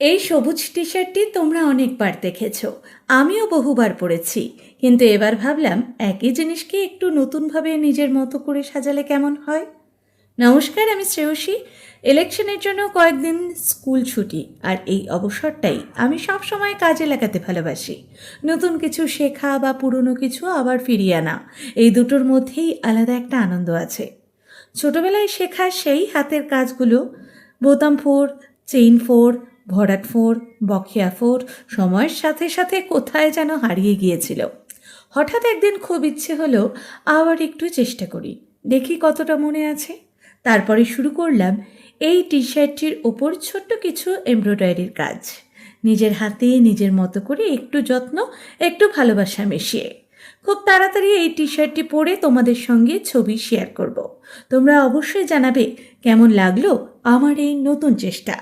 এই সবুজ টি শার্টটি তোমরা অনেকবার দেখেছো, আমিও বহুবার পরেছি। কিন্তু এবার ভাবলাম একই জিনিসকে একটু নতুনভাবে নিজের মতো করে সাজালে কেমন হয়। নমস্কার, আমি শ্রেয়সী। ইলেকশনের জন্য কয়েকদিন স্কুল ছুটি, আর এই অবসরটাই আমি সব সময় কাজে লাগাতে ভালোবাসি। নতুন কিছু শেখা বা পুরনো কিছু আবার ফিরিয়ে আনা, এই দুটোর মধ্যেই আলাদা একটা আনন্দ আছে। ছোটবেলায় শেখা সেই হাতের কাজগুলো, বোতাম ফোড়, চেইন ফোড়, ভরাট ফোড়, বকেয়া ফোড়, সময়ের সাথে সাথে কোথায় যেন হারিয়ে গিয়েছিল। হঠাৎ একদিন খুব ইচ্ছে হলো আবার একটু চেষ্টা করি, দেখি কতটা মনে আছে। তারপরে শুরু করলাম এই টি শার্টটির ওপর ছোট্ট কিছু এমব্রয়ডারির কাজ, নিজের হাতে নিজের মতো করে একটু যত্ন, একটু ভালোবাসা মিশিয়ে। খুব তাড়াতাড়ি এই টি শার্টটি পরে তোমাদের সঙ্গে ছবি শেয়ার করব। তোমরা অবশ্যই জানাবে কেমন লাগলো আমার এই নতুন চেষ্টা।